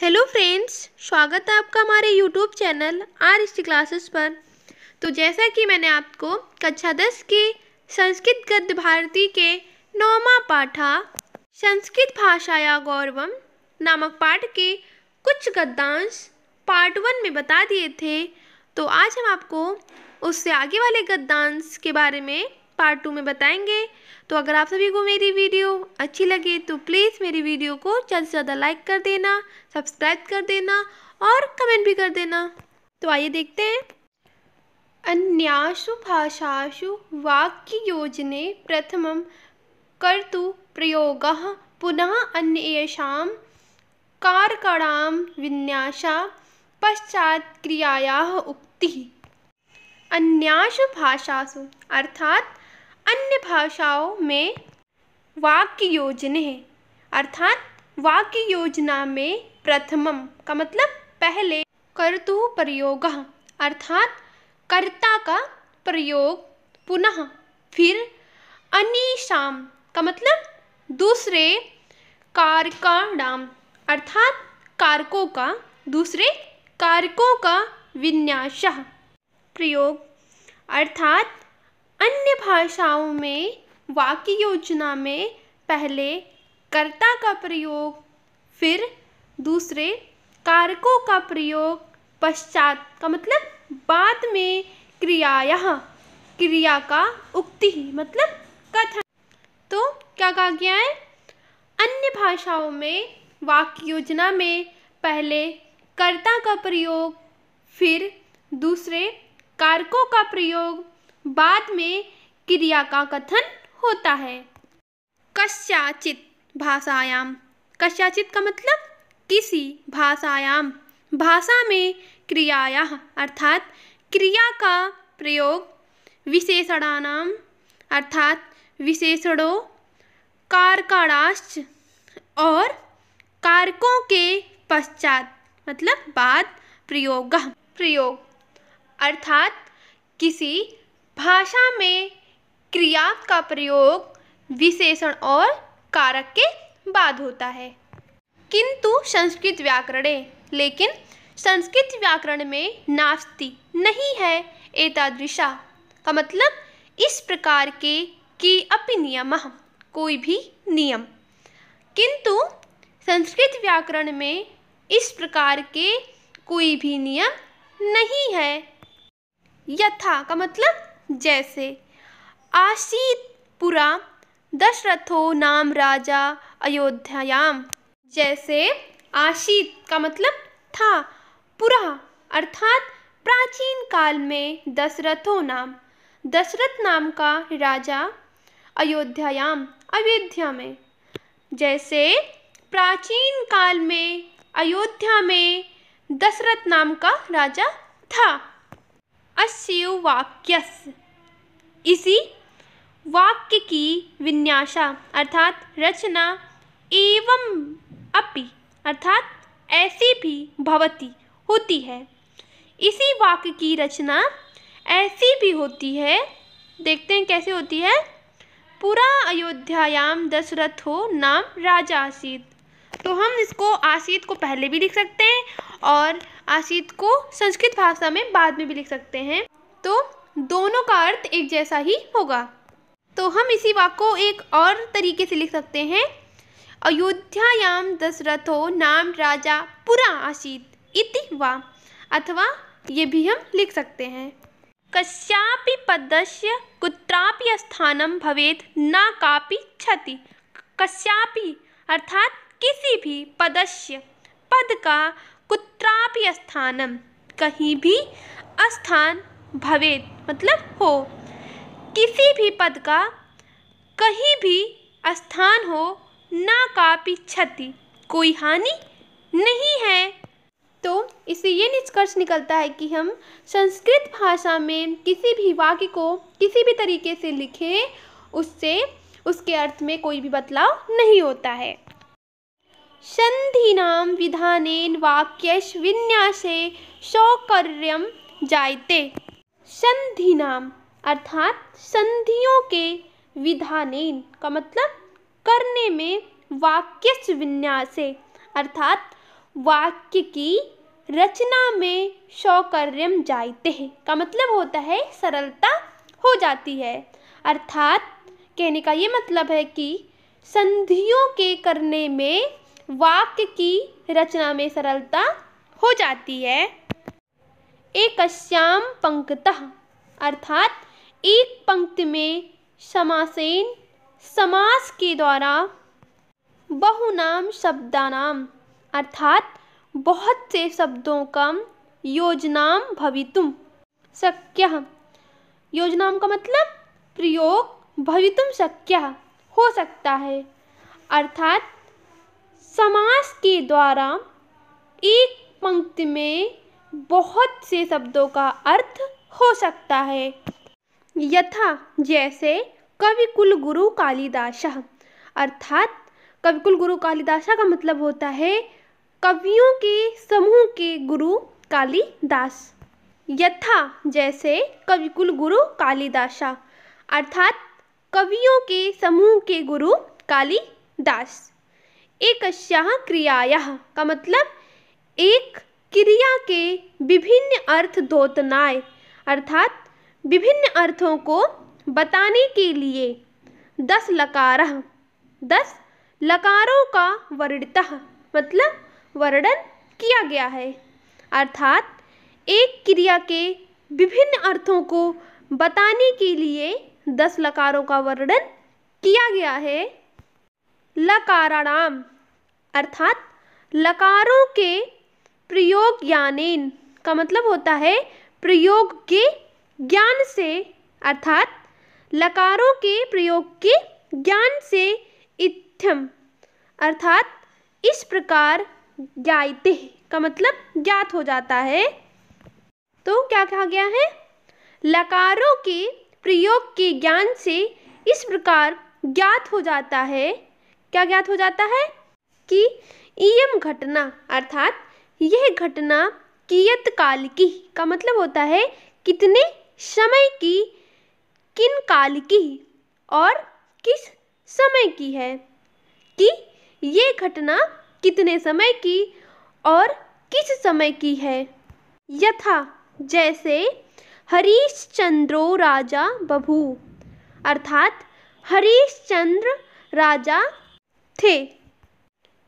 Hello friends, स्वागत है आपका हमारे यूट्यूब चैनल आर क्लासेस पर। तो जैसा कि मैंने आपको कक्षा 10 के संस्कृत गद्य भारती के 9वां पाठा संस्कृत भाषाया गौरवम नामक पाठ के कुछ गद्यांश पार्ट 1 में बता दिए थे। तो आज हम आपको उससे आगे वाले गद्यांश के बारे में पार्ट 2 में बताएंगे। तो अगर आप सभी को मेरी वीडियो अच्छी लगे तो प्लीज़ मेरी वीडियो को ज़्यादा से ज़्यादा लाइक कर देना, सब्सक्राइब कर देना और कमेंट भी कर देना। तो आइए देखते हैं। अन्यासु भाषासु वाक्ययोजने प्रथमं कर्तु प्रयोगः पुनः अन्येषां कारकाणां विन्यासा पश्चात् क्रियायाः उक्तिः। अन्यासु भाषासु अर्थात अन्य भाषाओं में वाक्य योजने अर्थात वाक्य योजना में प्रथमम का मतलब पहले, कर्तु प्रयोग अर्थात कर्ता का प्रयोग, पुनः फिर, अनीशाम का मतलब दूसरे, कारकाणाम अर्थात कारकों का, दूसरे कारकों का विन्यास प्रयोग अर्थात अन्य भाषाओं में वाक्य योजना में पहले कर्ता का प्रयोग, फिर दूसरे कारकों का प्रयोग, पश्चात का मतलब बाद में, क्रिया का उक्ति मतलब कथन। तो क्या कहा गया है? अन्य भाषाओं में वाक्य योजना में पहले कर्ता का प्रयोग, फिर दूसरे कारकों का प्रयोग, बाद में क्रिया का कथन होता है। कस्याचित भाषायाम, कस्याचित का मतलब किसी, भाषायाम भाषा में, क्रियाया अर्थात क्रिया का प्रयोग, विशेषणानाम अर्थात विशेषणों, कारकाणाश्च और कारकों के पश्चात मतलब बाद, प्रयोग अर्थात किसी भाषा में क्रिया का प्रयोग विशेषण और कारक के बाद होता है। किंतु संस्कृत व्याकरणे, लेकिन संस्कृत व्याकरण में नास्ति नहीं है एतादृशा का मतलब इस प्रकार के कि अपि नियमः कोई भी नियम। किंतु संस्कृत व्याकरण में इस प्रकार के कोई भी नियम नहीं है। यथा का मतलब जैसे, आसीत पुरा दशरथो नाम राजा अयोध्यायाम, जैसे आसीत का मतलब था, पुरा अर्थात प्राचीन काल में, दशरथो नाम दशरथ नाम का राजा, अयोध्यायाम अयोध्या में, जैसे प्राचीन काल में अयोध्या में दशरथ नाम का राजा था। अस्य वाक्यस्य, इसी वाक्य की विन्यासा अर्थात रचना, एवं अपि अर्थात ऐसी भी, भवति होती है। इसी वाक्य की रचना ऐसी भी होती है। देखते हैं कैसे होती है। पुरा अयोध्यायाम दशरथो नाम राजा आसीत, तो हम इसको आसीत को पहले भी लिख सकते हैं और आसीत को संस्कृत भाषा में बाद में भी लिख सकते हैं, तो दोनों का अर्थ एक जैसा ही होगा। तो हम इसी वाक्य को एक और तरीके से लिख सकते हैं, अयोध्यायाम दशरथो नाम राजा पुरा आसीत इति वा, अथवा ये भी हम लिख सकते हैं, कस्यापि पदस्य कुत्रापि स्थानं भवेत् न कापि क्षति। कस्यापि अर्थात किसी भी, पदस्य पद का, कुत्रापि स्थानं कहीं भी, स्थान भवेत् मतलब हो, किसी भी पद का कहीं भी स्थान हो, ना कापि क्षति कोई हानि नहीं है। तो इससे ये निष्कर्ष निकलता है कि हम संस्कृत भाषा में किसी भी वाक्य को किसी भी तरीके से लिखें, उससे उसके अर्थ में कोई भी बदलाव नहीं होता है। संधिनां विधानेन वाक्यस्य विन्यासे सौकर्यं जायते। संधिनां अर्थात संधियों के, विधानेन का मतलब करने में, वाक्यस्य विन्यासे अर्थात वाक्य की रचना में सौकर्यम जायते हैं का मतलब होता है सरलता हो जाती है। अर्थात कहने का ये मतलब है कि संधियों के करने में वाक्य की रचना में सरलता हो जाती है। एकस्याम पंक्तः अर्थात एक पंक्ति में समासेन समास के द्वारा बहुनाम शब्दानाम अर्थात बहुत से शब्दों का योजनाम भवितुम शक्यः योजनाम का मतलब प्रयोग भवितुम शक्यः हो सकता है। अर्थात समास के द्वारा एक पंक्ति में बहुत से शब्दों का अर्थ हो सकता है। यथा जैसे कविकुल गुरु कालिदासः अर्थात कविकुल गुरु कालिदासा का मतलब होता है कवियों के समूह के गुरु कालिदास। यथा जैसे कविकुल गुरु कालिदासा अर्थात कवियों के समूह के गुरु कालिदास। एकस्याः क्रियायाः का मतलब एक क्रिया के विभिन्न अर्थ द्योतनाय अर्थात विभिन्न अर्थों को बताने के लिए 10 लकारः 10 लकारों का वर्णितः मतलब वर्णन किया गया है। अर्थात एक क्रिया के विभिन्न अर्थों को बताने के लिए 10 लकारों का वर्णन किया गया है। लकाराणाम अर्थात लकारों के प्रयोग ज्ञानेन का मतलब होता है प्रयोग के ज्ञान से अर्थात लकारों के प्रयोग के ज्ञान से इत्थम अर्थात इस प्रकार ज्ञायते का मतलब ज्ञात हो जाता है। तो क्या कहा गया है? लकारों के प्रयोग के ज्ञान से इस प्रकार ज्ञात हो जाता है। क्या ज्ञात हो जाता है? कि इयम घटना अर्थात यह घटना कियत काल की का मतलब होता है कितने समय की, किन काल की और किस समय की है। कि ये घटना कितने समय की और किस समय की है। यथा जैसे हरिश्चंद्रो राजा बभूव अर्थात हरिश्चंद्र राजा थे।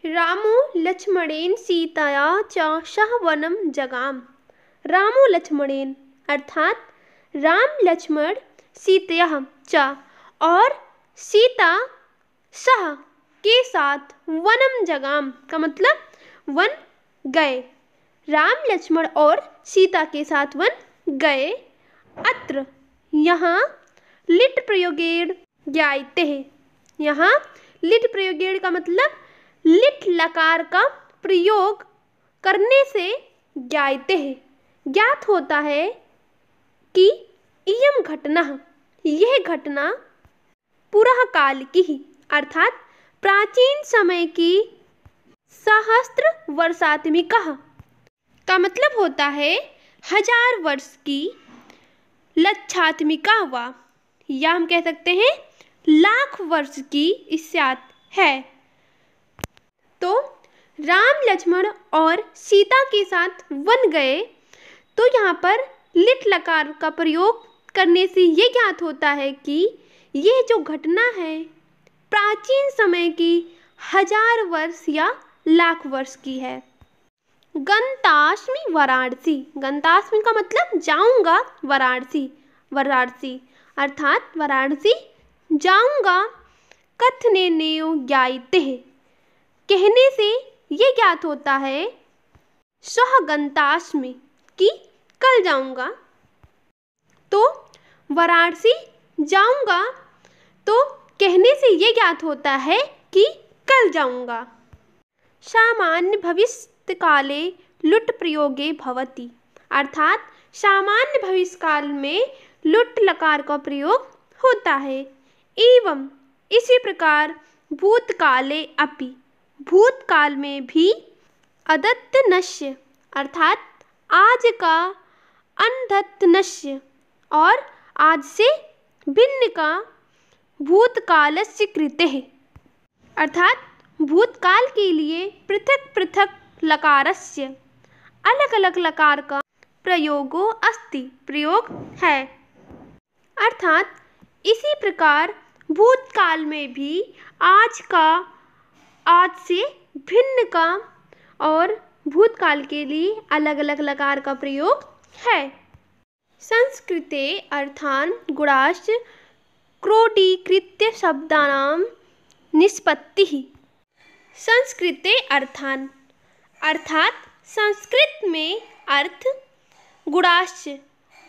रामो लक्ष्मणेन सीतया च सह वनम जगाम रामो लक्ष्मणेन अर्थात राम लक्ष्मण सीतया च और सीता सह के साथ वनम जगाम का मतलब वन गए। राम लक्ष्मण और सीता के साथ वन गए। अत्र यहाँ लिट प्रयोगेण ज्ञायते है। यहाँ लिट प्रयोगेण का मतलब लिट लकार का प्रयोग करने से ज्ञायते है ज्ञात होता है कि इयम घटना यह घटना पुरः काल की ही अर्थात प्राचीन समय की सहस्त्र वर्षात्मिका का मतलब होता है 1000 वर्ष की लक्षात्मिका वा या हम कह सकते हैं लाख वर्ष की स्यात् है। तो राम लक्ष्मण और सीता के साथ वन गए। तो यहाँ पर लिट लकार का प्रयोग करने से ये ज्ञात होता है कि यह जो घटना है प्राचीन समय की 1000 वर्ष या लाख वर्ष की है। गंतास्मि वाराणसी गंतास्मि का मतलब जाऊंगा वाराणसी वाराणसी अर्थात वाराणसी जाऊंगा। कथने नेव ज्ञायते कहने से ये ज्ञात होता है सह गंतास्मि कि कल जाऊंगा। तो वाराणसी जाऊंगा तो कहने से ये ज्ञात होता है कि कल जाऊंगा। सामान्य भविष्य काले लुट प्रयोगे भवति अर्थात सामान्य भविष्य काल में लुट लकार का प्रयोग होता है। एवं इसी प्रकार भूतकाले अपि भूतकाल में भी अदत्तनस्य अर्थात आज का अनदत्तनस्य और आज से भिन्न का भूतकालस्य कृते है अर्थात भूतकाल के लिए पृथक पृथक लकारस्य अलग अलग लकार का प्रयोगो अस्ति प्रयोग है। अर्थात इसी प्रकार भूतकाल में भी आज से भिन्न का और भूतकाल के लिए अलग अलग लकार का प्रयोग है। संस्कृते अर्थान गुणाश्च क्रोडीकृत्य शब्दानां निष्पत्तिः। संस्कृते अर्थान अर्थात संस्कृत में अर्थ गुणाश्च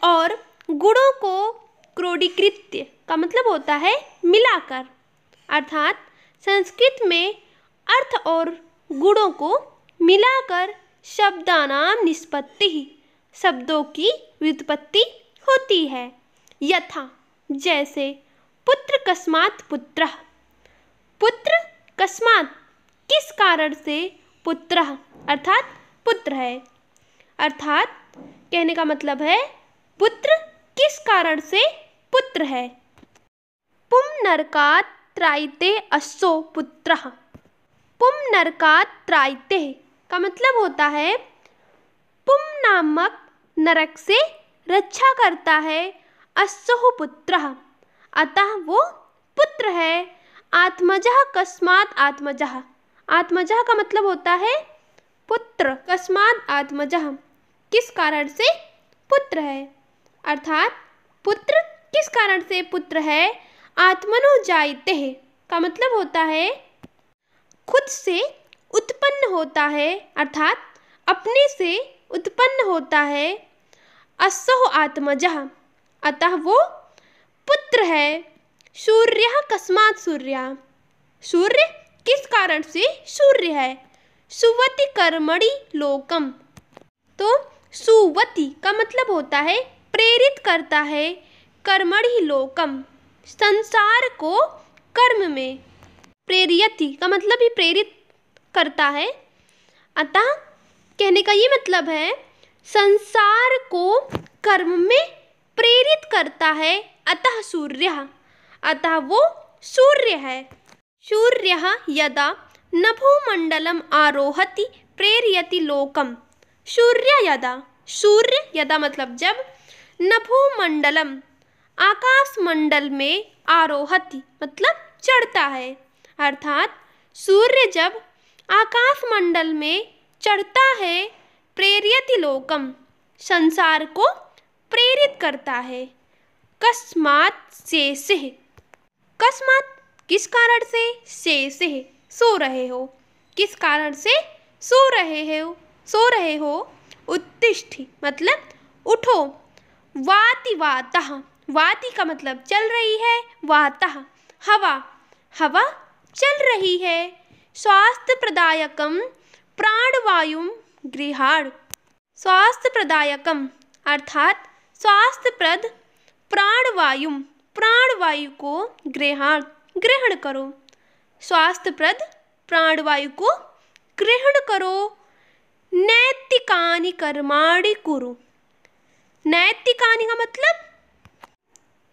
और गुणों को क्रोडीकृत्य का मतलब होता है मिलाकर। अर्थात संस्कृत में अर्थ और गुणों को मिलाकर शब्दानां निष्पत्ति शब्दों की व्युत्पत्ति होती है। यथा जैसे पुत्र कस्मात् पुत्रः, पुत्र कस्मात् किस कारण से, पुत्रः अर्थात पुत्र है। अर्थात कहने का मतलब है पुत्र किस कारण से पुत्र है। पुम नरकात् त्रायते अश्वो पुत्रः, पुम नरकात् त्रायते का मतलब होता है पुम नामक नरक से रक्षा करता है अश्वः पुत्रः, अतः वो पुत्र है। आत्मजः कस्मात् आत्मजः, आत्मजः का मतलब होता है पुत्र, कस्मात् आत्मजः किस कारण से पुत्र है। अर्थात पुत्र किस कारण से पुत्र है। आत्मनो जायते का मतलब होता है खुद से उत्पन्न होता है, अर्थात अपने से उत्पन्न होता है। अश्वः आत्मजः अतः वो पुत्र है। सूर्यः कस्मात् सूर्यः, सूर्य किस कारण से सूर्य है। सुवति कर्मणि लोकम, तो सुवति का मतलब होता है प्रेरित करता है, कर्मणि लोकम संसार को कर्म में, प्रेरयति का मतलब ही प्रेरित करता है। अतः कहने का ये मतलब है संसार को कर्म में प्रेरित करता है। अतः सूर्यः अतः वो सूर्य है। सूर्यः यदा नभोमंडलम आरोहति प्रेरयति लोकम, सूर्य यदा मतलब जब, नभोमंडलम आकाश मंडल में, आरोहति मतलब चढ़ता है। अर्थात सूर्य जब आकाश मंडल में चढ़ता है, प्रेरयति लोकम संसार को प्रेरित करता है। कस्मात् शेषः, कस्मात् किस कारण से, शेषः सो रहे हो, किस कारण से सो रहे हो। उत्तिष्ठ मतलब उठो। वाति वातः, वाति का मतलब चल रही है, वातः हवा चल रही है। स्वास्थ्य प्रदायकम प्राणवायुम गृहाण, स्वास्थ्य प्रदायकम अर्थात स्वास्थ्यप्रद प्राणवायुम, प्राणवायु को ग्रहण करो। स्वास्थ्यप्रद प्राणवायु को ग्रहण करो। नैतिकानि कर्माणि कुरु, नैतिकानि का मतलब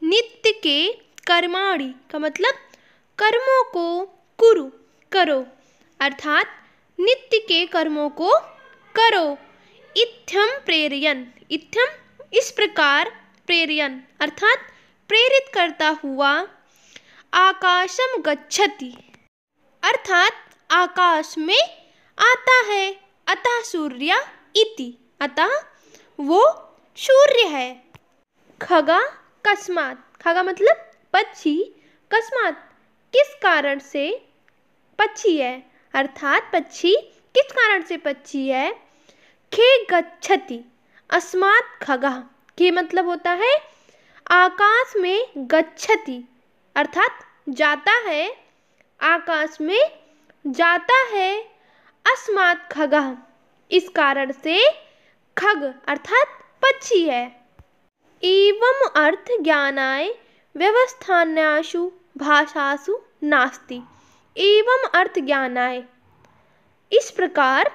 नित्य के, कर्माणि का मतलब कर्मों को, कुरु करो अर्थात नित्य के कर्मों को करो। इत्थम प्रेरयन्, इत्थम इस प्रकार, प्रेरयन् अर्थात प्रेरित करता हुआ। आकाशम गच्छति अर्थात आकाश में आता है। अतः सूर्य इति अतः वो सूर्य है। खगा कस्मात्, खगा मतलब पक्षी, कस्मात् किस कारण से पक्षी है, अर्थात पक्षी किस कारण से पक्षी है। खे गच्छति अस्मात् खगः, खे मतलब होता है आकाश में, गच्छति अर्थात जाता है, आकाश में जाता है। अस्मात् खगः इस कारण से, खग अर्थात पक्षी है। एवं अर्थ ज्ञानाय व्यवस्थान्यासु भाषासु नास्ति, एवं अर्थ ज्ञानाय इस प्रकार,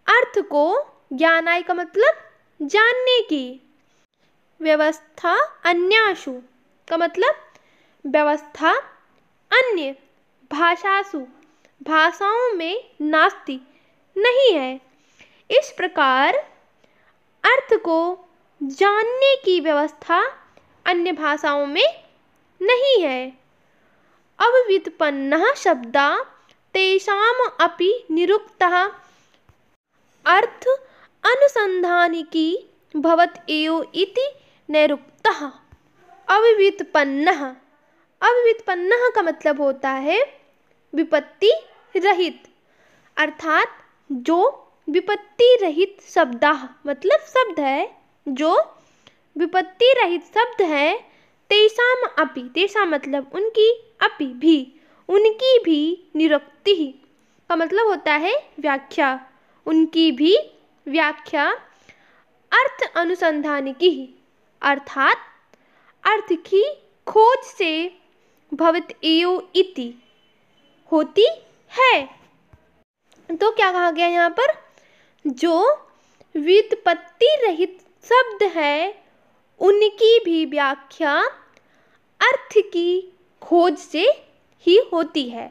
अर्थ को ज्ञानाय का मतलब जानने की, व्यवस्था अन्यासु का मतलब व्यवस्था अन्य, भाषासु भाषाओं में, नास्ति नहीं है। इस प्रकार अर्थ को जानने की व्यवस्था अन्य भाषाओं में नहीं है। अव्युत्पन्नः शब्दा तेषाम् अपि निरुक्तः अर्थ अनुसंधानिकी भवत एव इति नैरुक्तः। अव्युत्पन्नः, अव्युत्पन्नः का मतलब होता है विपत्ति रहित, अर्थात जो विपत्ति रहित शब्द, मतलब शब्द है जो विपत्ति रहित शब्द है। तेषाम अपि, तेषाम मतलब उनकी, अपि भी, उनकी भी, निरुक्ति का मतलब होता है व्याख्या, उनकी भी व्याख्या अर्थ अनुसंधान की, अर्थात अर्थ की खोज से भवत एव इति होती है। तो क्या कहा गया यहाँ पर, जो व्युत्पत्ति रहित शब्द है उनकी भी व्याख्या अर्थ की खोज से ही होती है।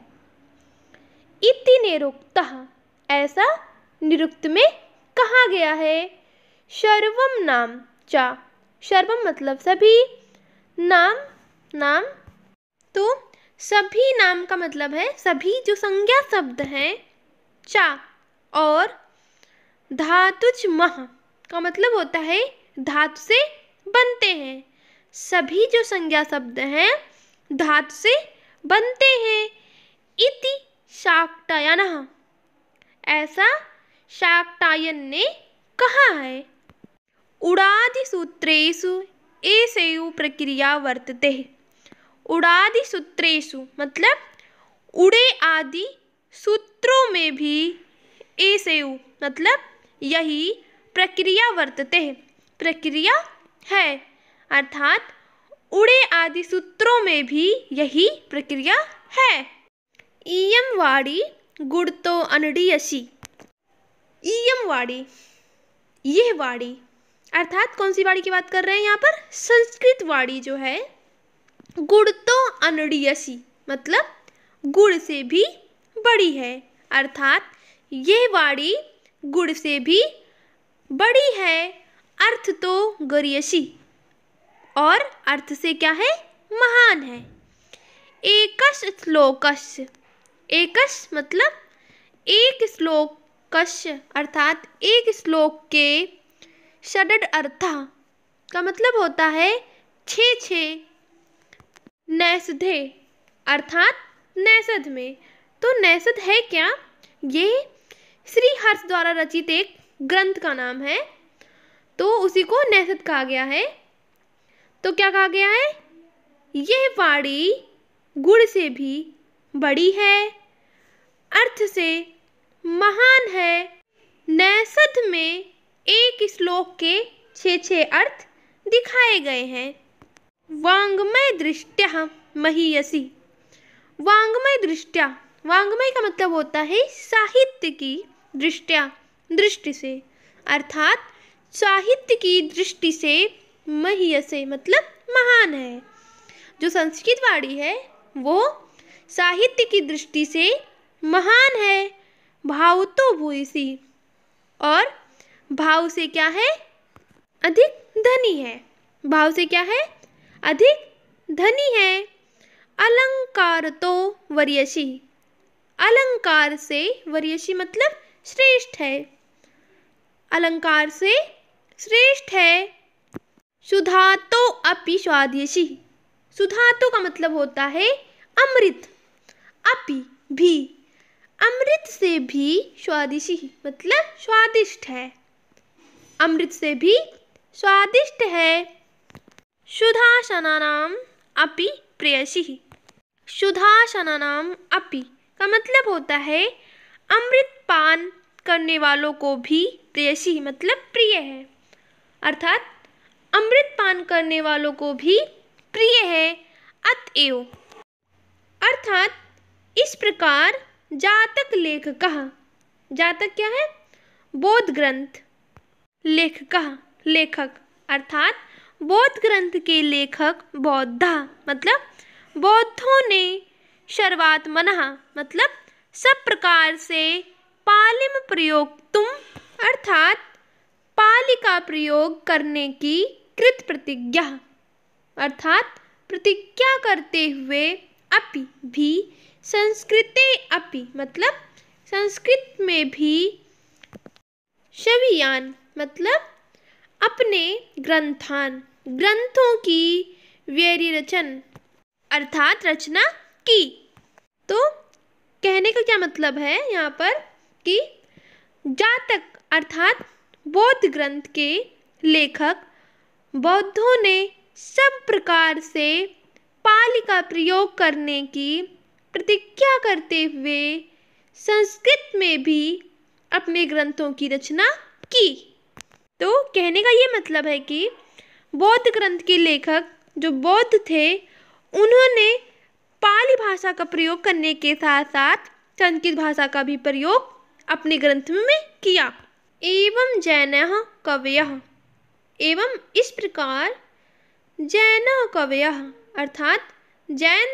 इति निरुक्तः, ऐसा निरुक्त में कहा गया है। सर्वम नाम च, सर्वम मतलब सभी, नाम नाम, तो सभी नाम का मतलब है सभी जो संज्ञा शब्द हैं। चा और धातुज मह का मतलब होता है धातु से बनते हैं। सभी जो संज्ञा शब्द हैं धातु से बनते हैं। इति शाक्टायनः, ऐसा शाक्टायन ने कहा है। उडादि सूत्रेषु एषैव प्रक्रिया वर्तते। उडादि सूत्रेषु मतलब उड़े आदि सूत्रों में भी, एषैव मतलब यही, प्रक्रिया वर्तते, प्रक्रिया है, अर्थात उड़े आदि सूत्रों में भी यही प्रक्रिया है। इयं वाणी गुणतो अनडीयसी, इयं वाणी, यह वाणी, अर्थात कौन सी वाणी की बात कर रहे हैं यहाँ पर, संस्कृत वाणी जो है। गुणतो अनडीयसी मतलब गुण से भी बड़ी है, अर्थात यह वाणी गुण से भी बड़ी है। अर्थ तो गरीयसी, और अर्थ से क्या है, महान है। एकश श्लोकश, एकश मतलब एक श्लोकश, अर्थात एक श्लोक के षडड अर्थ का मतलब होता है छः छः। नैषधे अर्थात नैषध में, तो नैषध है क्या, ये श्री हर्ष द्वारा रचित एक ग्रंथ का नाम है, तो उसी को नैषध कहा गया है। तो क्या कहा गया है, यह वाणी गुण से भी बड़ी है, अर्थ से महान है। नैषध में एक श्लोक के 6 अर्थ दिखाए गए हैं। वाङ्मय दृष्ट्या महीयसी, वाङ्मय दृष्ट्या, वाङ्मय का मतलब होता है साहित्य की, दृष्ट्या दृष्टि से, अर्थात साहित्य की दृष्टि से, महीयसे मतलब महान है। जो संस्कृत वाणी है वो साहित्य की दृष्टि से महान है। भाव तो भूयसी, और भाव से क्या है, अधिक धनी है, भाव से क्या है, अधिक धनी है। अलंकार तो वरीयसी, अलंकार से, वरीयसी मतलब श्रेष्ठ है, अलंकार से श्रेष्ठ है। सुधा तो अपि स्वादियसी, सुधा तो का मतलब होता है अमृत, अपि भी, अमृत से भी, स्वादिशी मतलब स्वादिष्ट है, अमृत से भी स्वादिष्ट है। सुधासनानाम अपि प्रेयसी, सुधासनानाम अपि का मतलब होता है अमृत पान करने वालों को भी, प्रेयसी मतलब प्रिय है, अर्थात अमृत पान करने वालों को भी प्रिय है। अतएव अर्थात इस प्रकार जातक लेखकः, जातक क्या है, बोध ग्रंथ, लेखकः लेखक, अर्थात बौद्ध ग्रंथ के लेखक, बौद्धा मतलब बौद्धों ने, सर्वात्मनः मतलब सब प्रकार से, पालिम प्रयोक्तुम अर्थात पालि का प्रयोग करने की कृत प्रतिज्ञा अर्थात प्रतिज्ञा करते हुए अपि भी संस्कृते अपि मतलब संस्कृत में भी शवियान मतलब अपने ग्रंथों की व्यरिरचन अर्थात रचना की। तो कहने का क्या मतलब है यहाँ पर कि जातक अर्थात बौद्ध ग्रंथ के लेखक बौद्धों ने सब प्रकार से पालि का प्रयोग करने की प्रतिज्ञा करते हुए संस्कृत में भी अपने ग्रंथों की रचना की। तो कहने का ये मतलब है कि बौद्ध ग्रंथ के लेखक जो बौद्ध थे उन्होंने पाली भाषा का प्रयोग करने के साथ साथ संस्कृत भाषा का भी प्रयोग अपने ग्रंथ में किया। एवं जैनः कवयः एवं इस प्रकार जैनः कवयः अर्थात जैन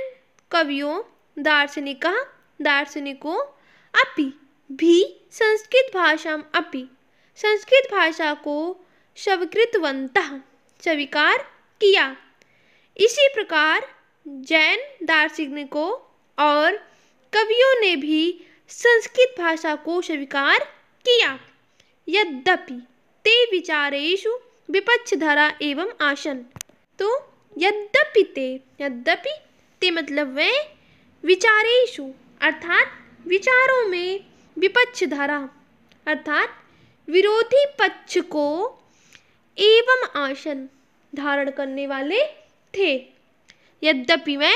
कवियों दार्शनिकों अपि भी संस्कृत भाषा को स्वीकृतवन्तः स्वीकार किया। इसी प्रकार जैन दार्शनिकों और कवियों ने भी संस्कृत भाषा को स्वीकार किया। यद्यपि ते विचारेषु विपक्षधरा एवं आसन। तो यद्यपि ते मतलब वे विचारेषु अर्थात विचारों में विपक्षधरा अर्थात विरोधी पक्ष को एवं आसन धारण करने वाले थे। यद्यपि वे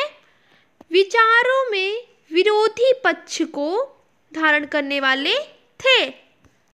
विचारों में विरोधी पक्ष को धारण करने वाले थे।